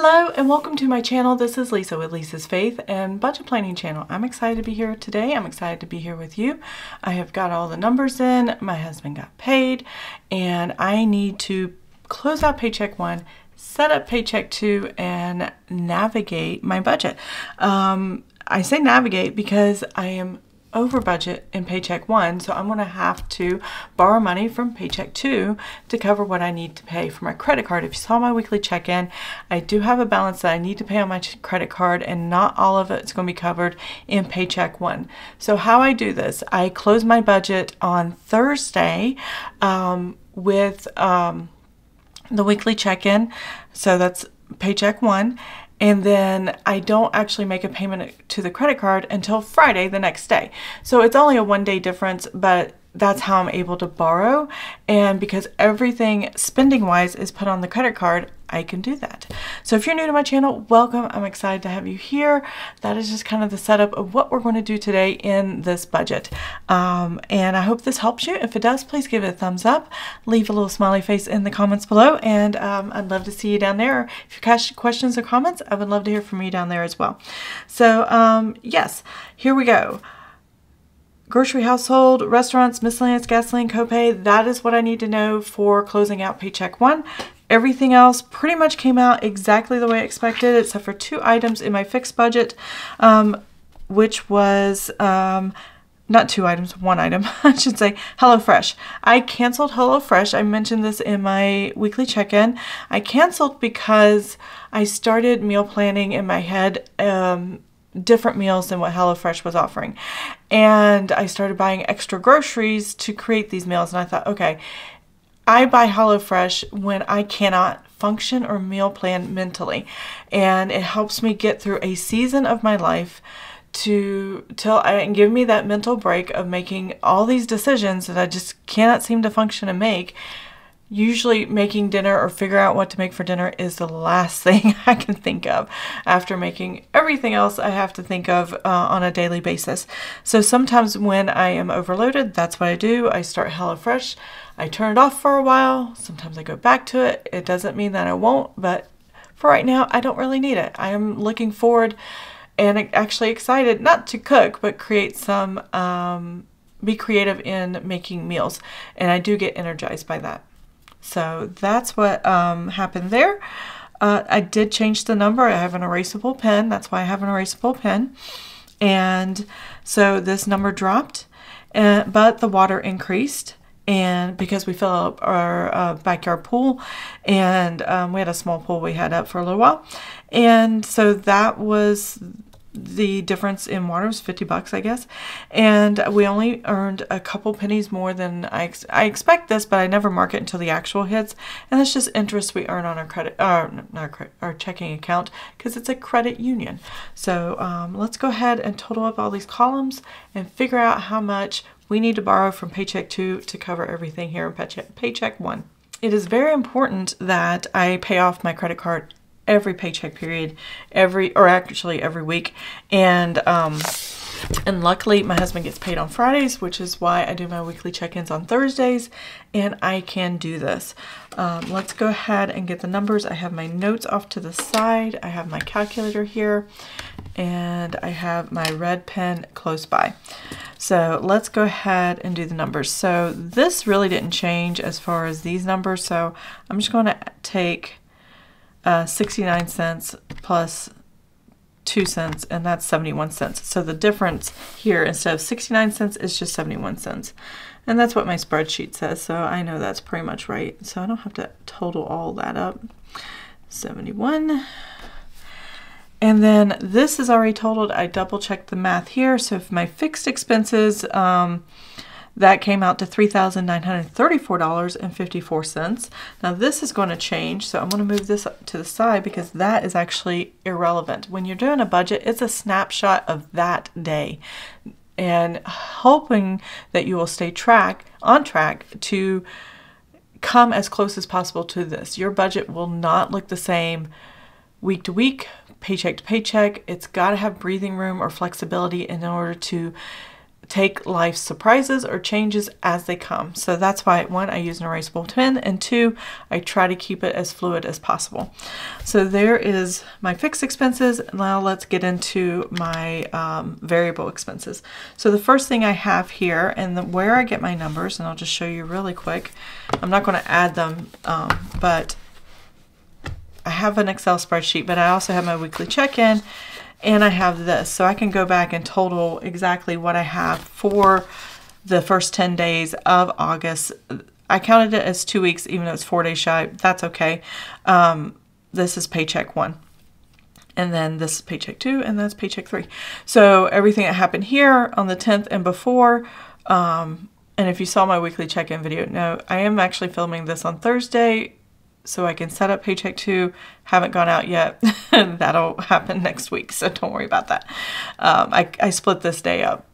Hello and welcome to my channel. This is Lisa with Lisa's Faith and Budget Planning Channel. I'm excited to be here today. I'm excited to be here with you. I have got all the numbers in. My husband got paid and I need to close out Paycheck 1, set up Paycheck 2, and navigate my budget. I say navigate because I am over budget in Paycheck 1, so I'm going to have to borrow money from Paycheck 2 to cover what I need to pay for my credit card. If you saw my weekly check-in, I do have a balance that I need to pay on my credit card, and not all of it's going to be covered in Paycheck 1. So how I do this, I close my budget on Thursday with the weekly check-in, so that's Paycheck 1. And then I don't actually make a payment to the credit card until Friday the next day. So it's only a one-day difference, but that's how I'm able to borrow. And because everything spending-wise is put on the credit card, I can do that. So if you're new to my channel, welcome. I'm excited to have you here. That is just kind of the setup of what we're going to do today in this budget. And I hope this helps you. If it does, please give it a thumbs up. Leave a little smiley face in the comments below. And I'd love to see you down there. If you have questions or comments, I would love to hear from you down there as well. So yes, here we go. Grocery, household, restaurants, miscellaneous, gasoline, copay. That is what I need to know for closing out Paycheck 1. Everything else pretty much came out exactly the way I expected, except for 2 items in my fixed budget, which was not 2 items, 1 item, I should say, HelloFresh. I canceled HelloFresh. I mentioned this in my weekly check-in. I canceled because I started meal planning in my head, different meals than what HelloFresh was offering. And I started buying extra groceries to create these meals. And I thought, okay, I buy HelloFresh when I cannot function or meal plan mentally. And it helps me get through a season of my life and give me that mental break of making all these decisions that I just cannot seem to function and make. Usually making dinner or figure out what to make for dinner is the last thing I can think of after making everything else I have to think of on a daily basis. So sometimes when I am overloaded, that's what I do. I start HelloFresh. I turn it off for a while. Sometimes I go back to it. It doesn't mean that I won't, but for right now, I don't really need it. I am looking forward and actually excited, not to cook, but create some, be creative in making meals. And I do get energized by that. So that's what happened there. I did change the number. I have an erasable pen. That's why I have an erasable pen. And so this number dropped, but the water increased. And because we filled up our backyard pool, and we had a small pool we had up for a little while. And so that was the difference in water. Was $50, I guess. And we only earned a couple pennies more than I expect this, but I never mark it until the actual hits. And that's just interest we earn on our credit, our checking account, because it's a credit union. So let's go ahead and total up all these columns and figure out how much we need to borrow from Paycheck 2 to cover everything here in Paycheck 1. It is very important that I pay off my credit card every paycheck period, every week. And luckily my husband gets paid on Fridays, which is why I do my weekly check-ins on Thursdays, and I can do this. Let's go ahead and get the numbers. I have my notes off to the side. I have my calculator here, and I have my red pen close by. So let's go ahead and do the numbers. So this really didn't change as far as these numbers. So I'm just going to take 69 cents plus 2 cents, and that's 71 cents. So the difference here, instead of 69 cents, is just 71 cents. And that's what my spreadsheet says, so I know that's pretty much right. So I don't have to total all that up. 71. And then this is already totaled. I double checked the math here. So if my fixed expenses, that came out to $3,934.54. Now this is going to change, so I'm going to move this up to the side because that is actually irrelevant. When you're doing a budget, it's a snapshot of that day, and hoping that you will stay on track to come as close as possible to this. Your budget will not look the same week to week, paycheck to paycheck. It's got to have breathing room or flexibility in order to take life's surprises or changes as they come. So that's why, one, I use an erasable pen, and two, I try to keep it as fluid as possible. So there is my fixed expenses. Now let's get into my variable expenses. So the first thing I have here, and where I get my numbers, and I'll just show you really quick. I'm not going to add them, but I have an Excel spreadsheet, but I also have my weekly check-in. And I have this, so I can go back and total exactly what I have for the first 10 days of August. I counted it as 2 weeks, even though it's 4 days shy. That's okay. This is paycheck 1. And then this is paycheck 2, and that's paycheck 3. So everything that happened here on the 10th and before, and if you saw my weekly check-in video, no, I am actually filming this on Thursday, so I can set up paycheck 2. Haven't gone out yet. That'll happen next week, so don't worry about that. I split this day up.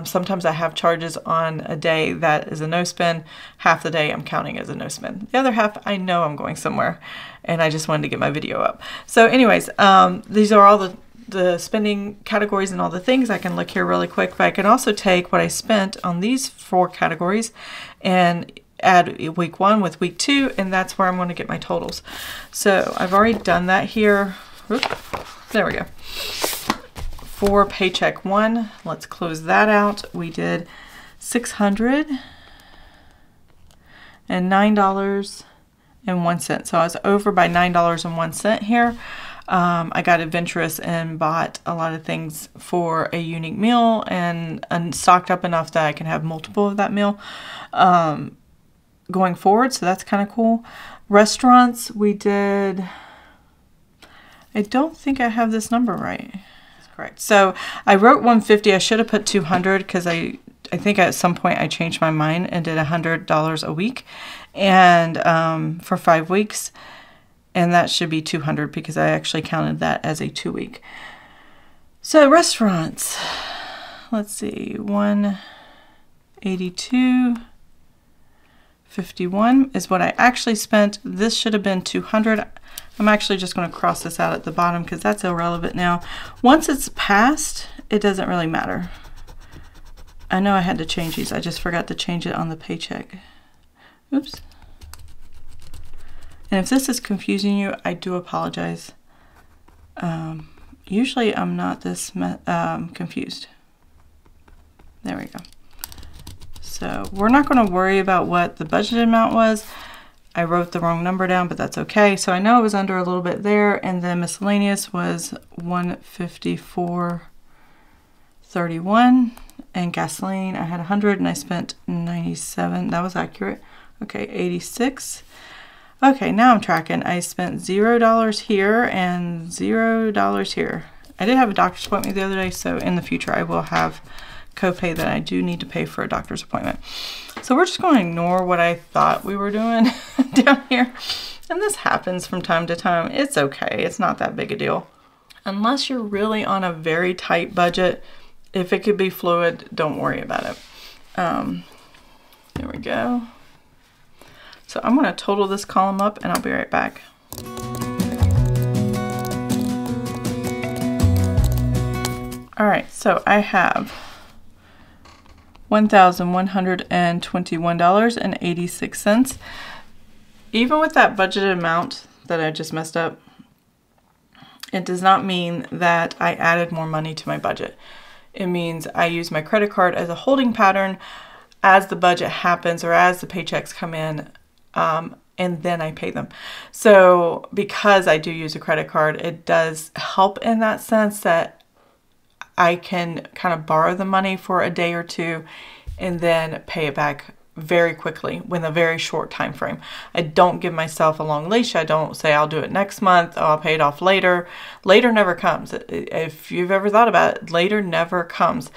Sometimes I have charges on a day that is a no spend. Half the day I'm counting as a no spend. The other half I know I'm going somewhere, and I just wanted to get my video up. So anyways, these are all the spending categories and all the things. I can look here really quick, but I can also take what I spent on these 4 categories and add week 1 with week 2, and that's where I'm going to get my totals. So I've already done that here. Oop, there we go. For paycheck 1, let's close that out. We did $609.01. So I was over by $9.01 here. I got adventurous and bought a lot of things for a unique meal and stocked up enough that I can have multiple of that meal going forward, so that's kind of cool. Restaurants, we did, I don't think I have this number right. That's correct. So I wrote 150. I should have put 200 because I think at some point I changed my mind and did $100 a week, and for 5 weeks, and that should be 200 because I actually counted that as a 2-week. So restaurants, let's see, 182.51 is what I actually spent. This should have been 200. I'm actually just going to cross this out at the bottom because that's irrelevant now. Once it's passed, it doesn't really matter. I know I had to change these. I just forgot to change it on the paycheck. Oops. And if this is confusing you, I do apologize. Usually I'm not this confused. There we go. So we're not going to worry about what the budget amount was. I wrote the wrong number down, but that's okay. So I know it was under a little bit there, and then miscellaneous was 154.31, and gasoline I had 100 and I spent 97. That was accurate. Okay, 86. Okay, now I'm tracking. I spent $0 here and $0 here. I did have a doctor's appointment the other day, so in the future I will have copay that I do need to pay for a doctor's appointment. So we're just going to ignore what I thought we were doing down here. And this happens from time to time. It's okay. It's not that big a deal. Unless you're really on a very tight budget, if it could be fluid, don't worry about it. There we go. So I'm going to total this column up and I'll be right back. All right, so I have $1,121.86. Even with that budgeted amount that I just messed up, it does not mean that I added more money to my budget. It means I use my credit card as a holding pattern as the budget happens or as the paychecks come in, and then I pay them. So because I do use a credit card, it does help in that sense that I can kind of borrow the money for a day or two and then pay it back very quickly within a very short time frame. I don't give myself a long leash. I don't say I'll do it next month, or I'll pay it off later. Later never comes. If you've ever thought about it, later never comes.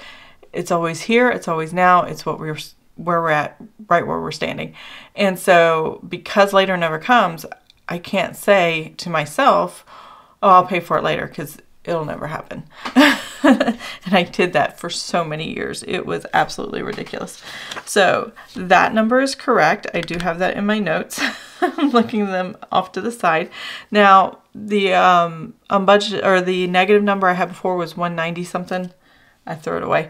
It's always here. It's always now. It's what where we're at, right where we're standing. And so because later never comes, I can't say to myself, oh, I'll pay for it later, because it'll never happen. And I did that for so many years. It was absolutely ridiculous. So that number is correct. I do have that in my notes. I'm looking them off to the side. Now the budget, or the negative number I had before was 190 something. I threw it away.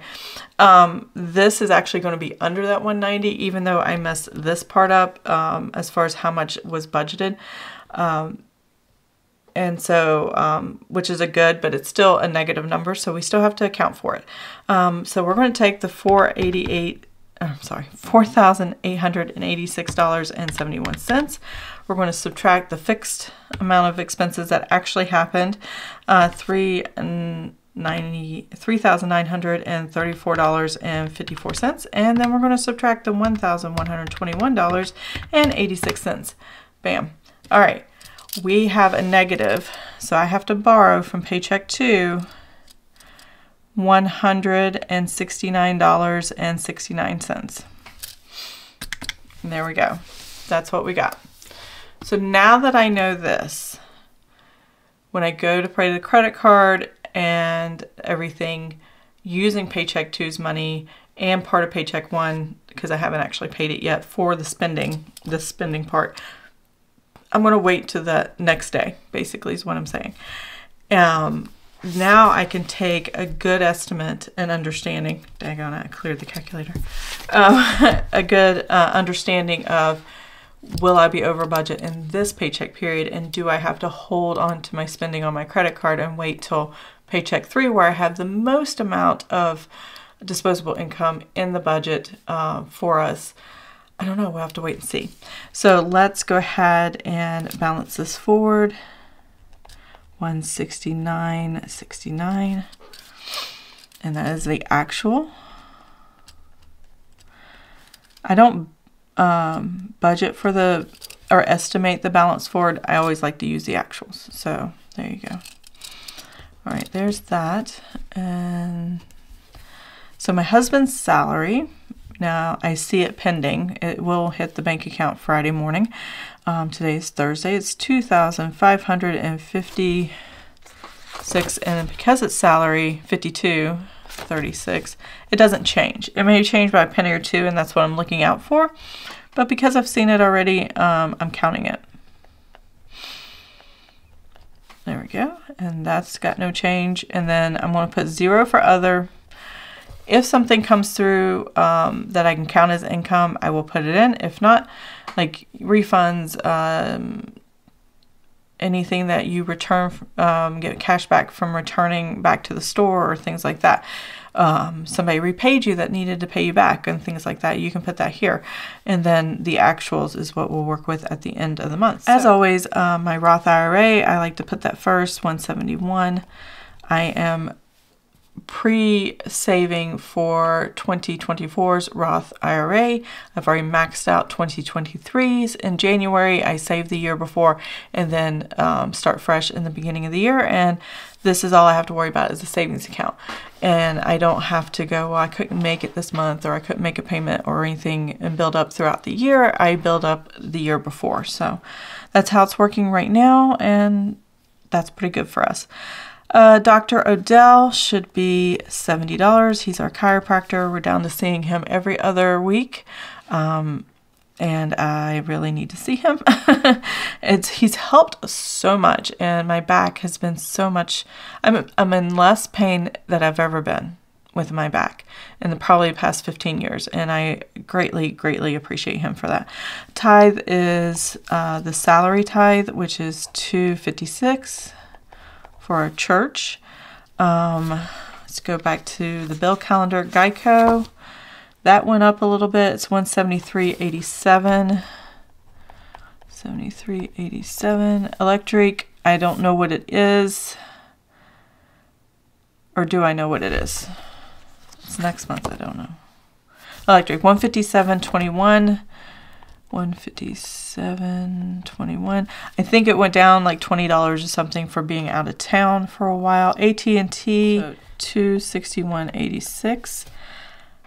This is actually going to be under that 190, even though I messed this part up as far as how much was budgeted. And so, which is a good, but it's still a negative number, so we still have to account for it. So we're going to take the $4,886.71. We're going to subtract the fixed amount of expenses that actually happened, $3,934.54, and then we're going to subtract the $1,121.86. Bam. All right, we have a negative, so I have to borrow from Paycheck 2 $169.69. And there we go. That's what we got. So now that I know this, when I go to pay the credit card and everything using Paycheck 2's money and part of Paycheck 1, because I haven't actually paid it yet for the spending part, I'm going to wait to the next day, basically is what I'm saying. Now I can take a good estimate and understanding, daggone it, I cleared the calculator, a good understanding of, will I be over budget in this paycheck period, and do I have to hold on to my spending on my credit card and wait till Paycheck 3 where I have the most amount of disposable income in the budget for us? I don't know, we'll have to wait and see. So let's go ahead and balance this forward. 169.69, and that is the actual. I don't budget for the, or estimate the balance forward. I always like to use the actuals. So there you go. All right, there's that. And so my husband's salary, now I see it pending. It will hit the bank account Friday morning. Today is Thursday. It's $2,556, and because it's salary $52.36, it doesn't change. It may change by a penny or two, and that's what I'm looking out for. But because I've seen it already, I'm counting it. There we go, and that's got no change. And then I'm going to put 0 for other. If something comes through that I can count as income, I will put it in. If not, like refunds, anything that you return, get cash back from returning back to the store or things like that. Somebody repaid you that needed to pay you back and things like that. You can put that here. And then the actuals is what we'll work with at the end of the month. So, as always, my Roth IRA, I like to put that first, 171. I am pre-saving for 2024's Roth IRA. I've already maxed out 2023's in January. I saved the year before and then start fresh in the beginning of the year. And this is all I have to worry about is the savings account. And I don't have to go, well, I couldn't make it this month, or I couldn't make a payment or anything, and build up throughout the year. I build up the year before. So that's how it's working right now, and that's pretty good for us. Dr. Odell should be $70. He's our chiropractor. We're down to seeing him every other week. And I really need to see him. He's helped so much, and my back has been so much. I'm in less pain than I've ever been with my back in probably the past 15 years, and I greatly, greatly appreciate him for that. Tithe is the salary tithe, which is $256 for our church. Let's go back to the bill calendar. Geico, that went up a little bit. It's $173.87. $73.87. Electric, I don't know what it is. Or do I know what it is? It's next month, I don't know. Electric, $157.21. $157.21. I think it went down like $20 or something for being out of town for a while. AT&T, so $261.86.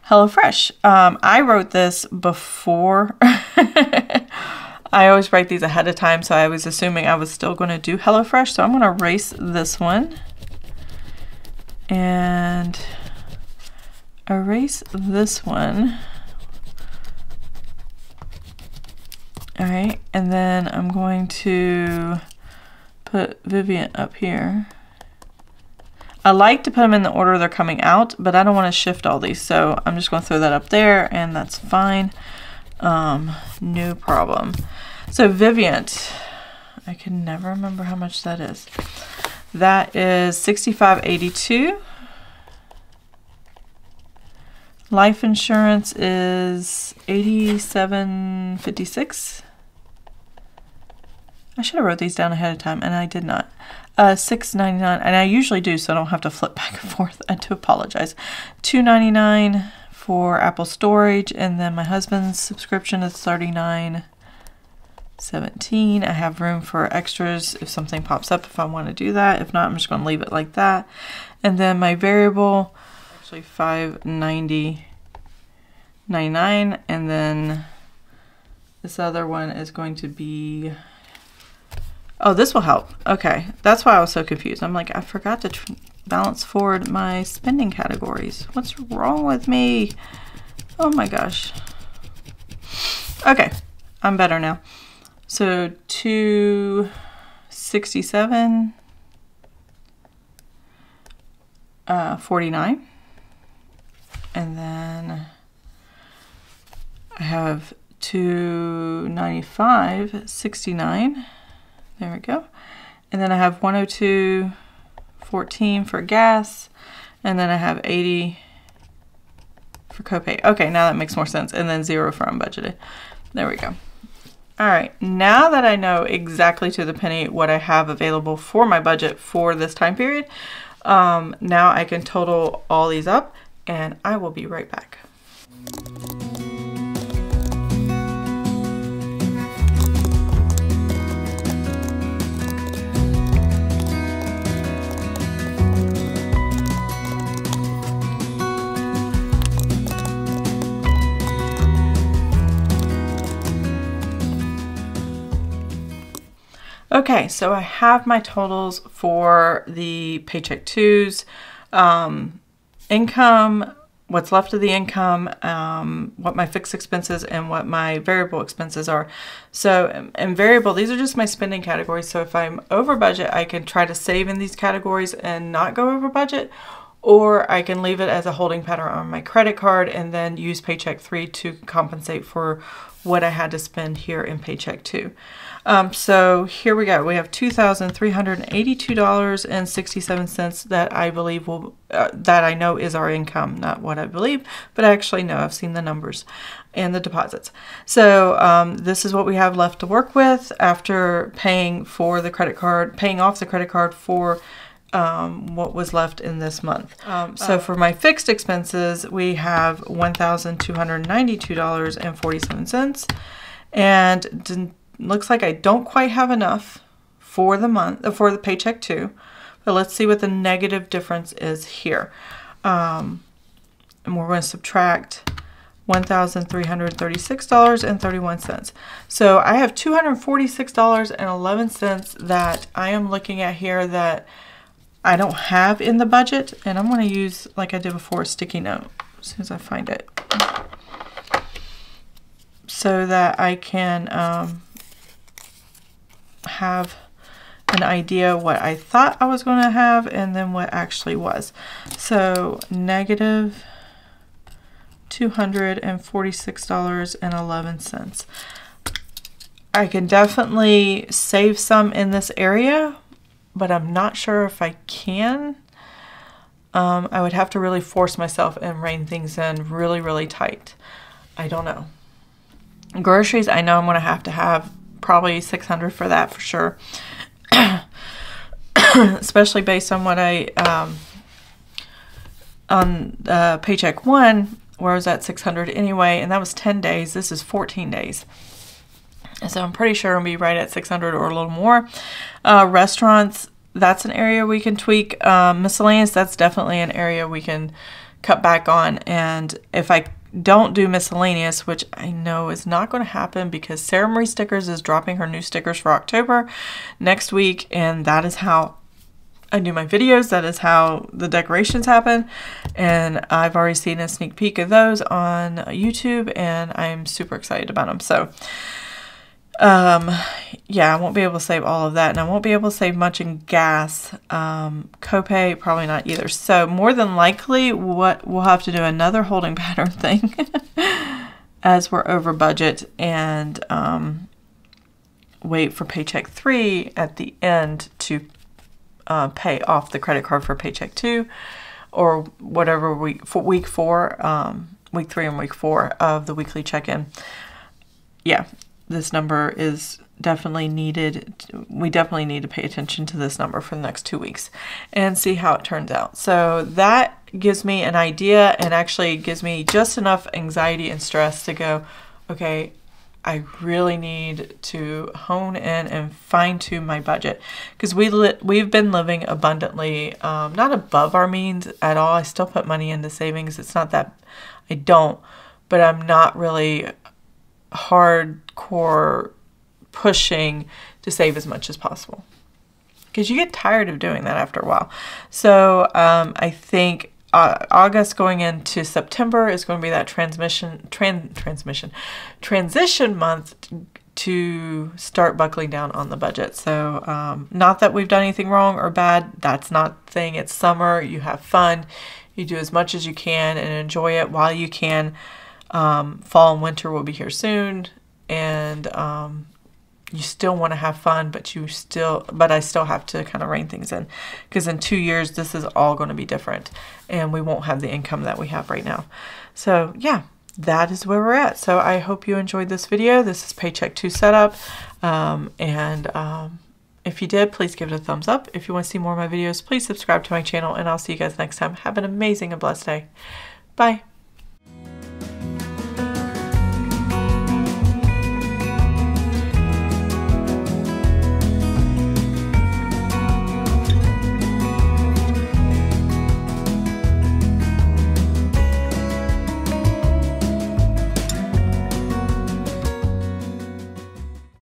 HelloFresh. I wrote this before. I always write these ahead of time, so I was assuming I was still going to do HelloFresh. So I'm going to erase this one and erase this one. All right, and then I'm going to put Vivint up here. I like to put them in the order they're coming out, but I don't want to shift all these, so I'm just going to throw that up there, and that's fine. No problem. So Vivint, I can never remember how much that is. That is $65.82. Life insurance is $87.56. I should have wrote these down ahead of time, and I did not. $6.99, and I usually do, so I don't have to flip back and forth. I do apologize. $2.99 for Apple storage, and then my husband's subscription is $39.17. I have room for extras if something pops up if I want to do that. If not, I'm just going to leave it like that. And then my variable, actually $5.99, and then this other one is going to be, oh, this will help. Okay, that's why I was so confused. I'm like, I forgot to balance forward my spending categories. What's wrong with me? Oh my gosh. Okay, I'm better now. So $267, 49, and then I have $295, 69. There we go. And then I have $102.14 for gas, and then I have $80 for copay. Okay, now that makes more sense. And then $0 for unbudgeted. There we go. All right, now that I know exactly to the penny what I have available for my budget for this time period, now I can total all these up, and I will be right back. Okay, so I have my totals for the Paycheck 2's income, what's left of the income, what my fixed expenses, and what my variable expenses are. So in variable, these are just my spending categories. So if I'm over budget, I can try to save in these categories and not go over budget, or I can leave it as a holding pattern on my credit card and then use Paycheck 3 to compensate for what I had to spend here in Paycheck 2. So here we go. We have $2,382.67 that I believe will, that I know is our income, not what I believe, but I actually know. I've seen the numbers and the deposits. So this is what we have left to work with after paying for the credit card, paying off the credit card for what was left in this month. So for my fixed expenses, we have $1,292.47, and looks like I don't quite have enough for the month, for the Paycheck 2, but let's see what the negative difference is here. And we're going to subtract $1,336.31. So I have $246.11 that I am looking at here that I don't have in the budget, and I'm going to use, like I did before, a sticky note as soon as I find it, so that I can have an idea what I thought I was going to have and then what actually was. So negative $246.11. I can definitely save some in this area, but I'm not sure if I can. I would have to really force myself and rein things in really, really tight. I don't know. Groceries, I know I'm going to have probably $600 for that for sure. Especially based on what I, on Paycheck 1, where I was at $600 anyway, and that was 10 days. This is 14 days. So I'm pretty sure I'll be right at $600 or a little more. Restaurants, that's an area we can tweak. Miscellaneous, that's definitely an area we can cut back on. And if I don't do miscellaneous, which I know is not going to happen because Sara Marie Stickers is dropping her new stickers for October next week, and that is how I do my videos. That is how the decorations happen, and I've already seen a sneak peek of those on YouTube, and I'm super excited about them. So Yeah, I won't be able to save all of that, and I won't be able to save much in gas. Copay, probably not either. So more than likely, what we'll have to do another holding pattern thing as we're over budget, and wait for Paycheck 3 at the end to pay off the credit card for Paycheck 2, or whatever week 4, week 3 and week 4 of the weekly check-in. Yeah, this number is definitely needed. We definitely need to pay attention to this number for the next 2 weeks and see how it turns out. So that gives me an idea, and actually gives me just enough anxiety and stress to go, okay, I really need to hone in and fine-tune my budget, because we've been living abundantly, not above our means at all. I still put money into savings. It's not that I don't, but I'm not really hardcore pushing to save as much as possible, because you get tired of doing that after a while. So I think August going into September is going to be that transition month to start buckling down on the budget. So not that we've done anything wrong or bad. That's not the thing. It's summer. You have fun. You do as much as you can and enjoy it while you can. Fall and winter will be here soon, and you still want to have fun, but I still have to kind of rein things in, because in 2 years this is all going to be different, and we won't have the income that we have right now. So yeah, that is where we're at. So I hope you enjoyed this video. This is Paycheck 2 setup, if you did, please give it a thumbs up. If you want to see more of my videos, please subscribe to my channel, and I'll see you guys next time. Have an amazing and blessed day. Bye.